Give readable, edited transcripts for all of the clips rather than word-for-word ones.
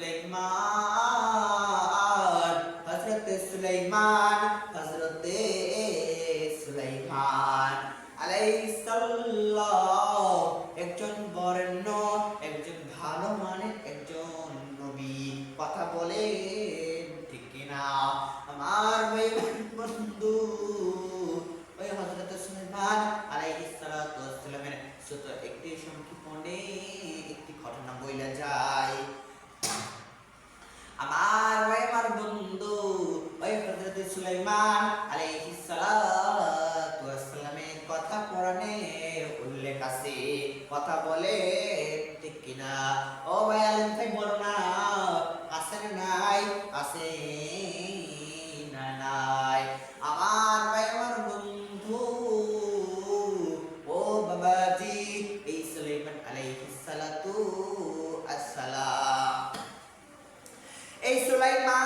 সুলাইমান হযরতে সুলাইমান হযরতে সুলাইমান আলাইহিস সালাম একজন বরেণ্য একজন ভালো মানের একজন নবী কথা বলে ঠিক কিনা আমার ভাই বন্ধু ওই হযরত সুলাইমান আলাইহিস সালাতু ওয়াস সালামের ছোট একটি সংক্ষিপণে একটি ঘটনা বইলা যায় আমার ভাই আমার বন্ধু ওই হযরত সুলাইমান আলাইহিস সালাতু ওয়াস সালামের কথা কোরআনে উল্লেখ আছে কথা বলে ঠিক কিনা ও ভাই আলেম ভাই বলো না আছে না নাই আছে না নাই আমার ভাই আমার বন্ধু ও বাবাজি এই সুলাইমান আলাইহিস সালাতু ওয়াস সালাম এই সুলাইমান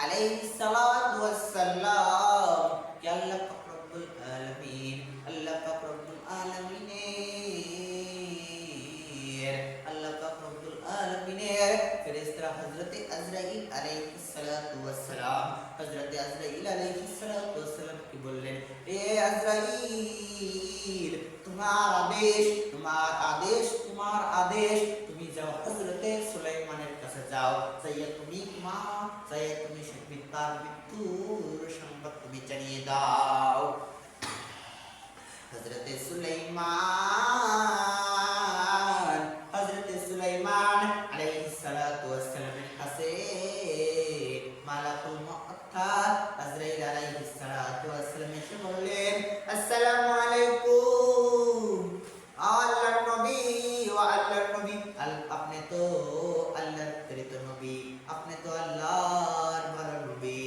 আলাইহিস সালাতু ওয়াস সালাম কে আল্লাহ পাক রব্বুল আলামিন আল্লাহ পাক রব্বুল আলামিনের আল্লাহ পাক রব্বুল আলামিনের ফেরেশতা হযরতে আজরাইল আলাইহিস সালাতু ওয়াস সালাম হযরতে আজরাইল আলাইহিস সালাতু ওয়াস সালাম কি বললেন এ আজরাইল তোমার আদেশ তুমি যাও হযরতে সুলাইমানের কাছে যাও যাইয়া তুমি তার মৃত্যুর সংবাদ তুমি জানিয়ে দাও হযরতে সুলাইমান আলাইহিস সালাতু ওয়াস সালামের কাছে মালাকুল মুআত্তাল আজরাইল আলাইহিস সালাতু ওয়াস সালাম এসে বললেন আসসালামু আলাইকুম আল্লাহর নবী ও আল্লাহর নবী আপনি তো আল্লাহর প্রেরিত নবী আপনি তো আল্লাহর ভালো নবী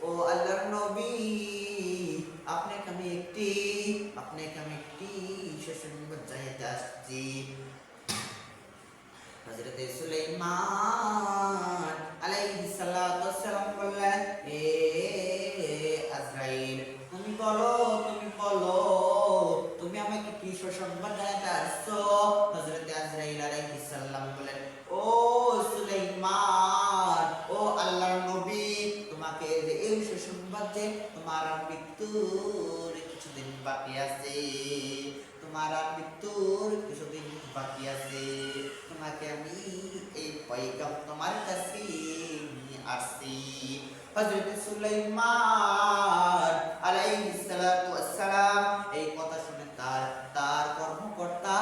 ও আল্লাহর নবী আপনাকে আমি একটি সুসংবাদ জানাতে আসছি হযরতে সুলাইমান আলাইহিস সালাতু ওয়াস সালাম বললেন এ আজরাইল তুমি বলো তুমি আমাকে কি সুসংবাদ জানাতে আসছো হযরতে আজরাইল আলাইহিস সালাম বলেন ও সুলাইমান ও আল্লাহর নবী তোমাকে এই সুসংবাদ যে তোমার মৃত্যুর কিছুদিন বাকি আছে তোমাকে আমি এই পয়গাম তোমার কাছে নিয়ে আসছি হযরত সুলাইমান আলাইহিস সালাতু ওয়াস সালাম এই কথা শুনে তার কর্মকর্তা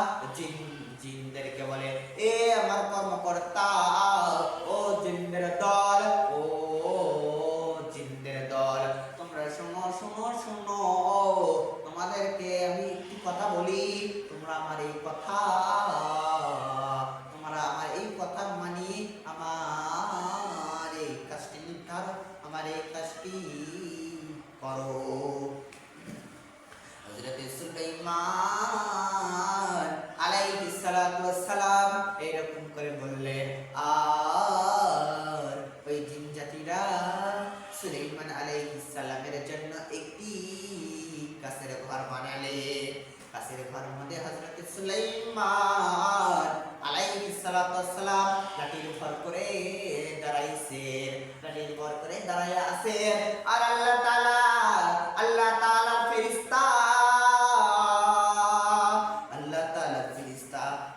জিনদেরকে বলে এ আমার কর্মকর্তা ও জিনদের দল তোমরা শোনো তোমাদেরকে আমি একটি কথা বলি তোমরা আমার এই কথা মানি আমার এই কাজটি নির্ধারণ আমার এই কাজটি করো হযরত সুলাইমান আলাইহিস সালাতু ওয়াস সালাম এরকম করে বললেন আর ওই জিন জাতিরা সুলাইমান আলাইহিস সালামের জন্য একটি কাছের ঘর বানালেন কাছের ঘর মধ্যে হযরত সুলাইমান আলাইহিস সালাতু ওয়াস সালাম লাঠির উপর করে দাঁড়াইয়া আছেন আর আল্লাহ তাআলার ফেরেশতা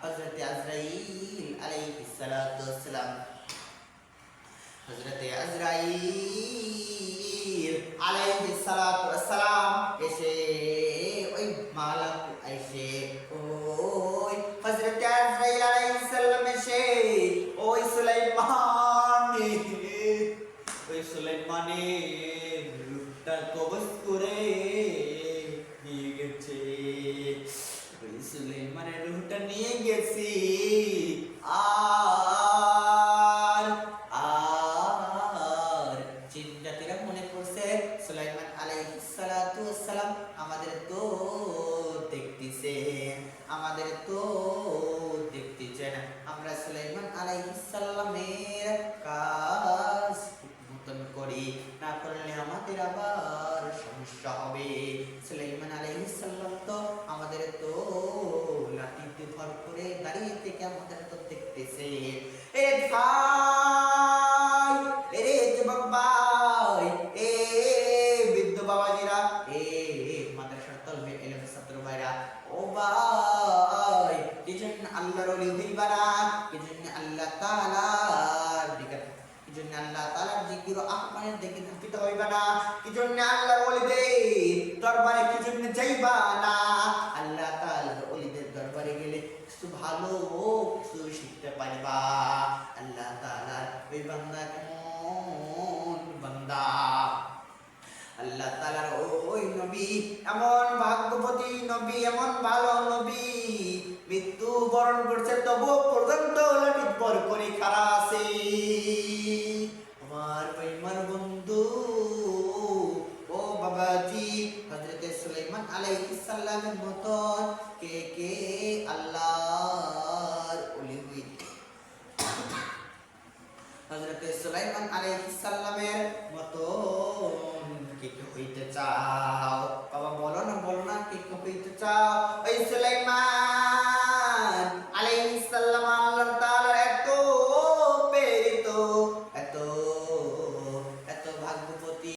হযরত আজরাইল আলাইহিস সালাতু ওয়াস সালাম হযরত আজরাইল আলাইহিস সালাতু ওয়াস সালাম এসে ওই মালাকু এসে ওই হযরত আজরাইল আলাইহিস সালাম এসে ওই সুলাইমানের রূপটা কবজ করে নিয়ে গেছে ওই সুলাইমানের রূপটা নিয়ে গেছি আর জিন জাতিরা মনে করছে সুলাইমান আলাইহিস সালাতু ওয়াস সালাম আমাদের তো দেখতেছেন আমরা সুলাইমান আলাইহিস সালামের কাজ মতন করি না করলে আমাদের আবার সমস্যা হবে সুলাইমান আলাইহিস সালাম তো আমাদের তো লাঠি তলবে ইলম ছাত্র ভাইরা ও ভাই কি জন্য আল্লাহর ওলি হইবা না কি জন্য আল্লাহ তাআলার দিকে কি জন্য আল্লাহ তাআলার জিকির ও আহ্বানের দিকে ধাবিত হইবা না কি জন্য আল্লাহর ওলিদের দরবারে কি জন্য যাইবা না আল্লাহ তাআলার ওলিদের দরবারে গেলে কিছু ভালো কিছু শিখতে পারবা আল্লাহ তাআলার ওই বান্দা কেমন বান্দা আল্লাহ তাআলার ওই নবী এমন ভাগ্যবতী নবী এমন ভালো নবী মৃত্যু বরণ করছে তবু পর্যন্ত ললিত বর করে খাড়া আছে আমার প্রেমের বন্ধু ও বাবাজি হযরত সুলাইমান আলাইহিস সালামের মতন কে কে আল্লাহর ওলি হইতে হযরত সুলাইমান আলাইহিস সালামের মতন কে কে হইতে চাও বাবা বলো না কে কে হইতে চাও ওই সুলাইমান আলাইহিস সালাম আল্লাহর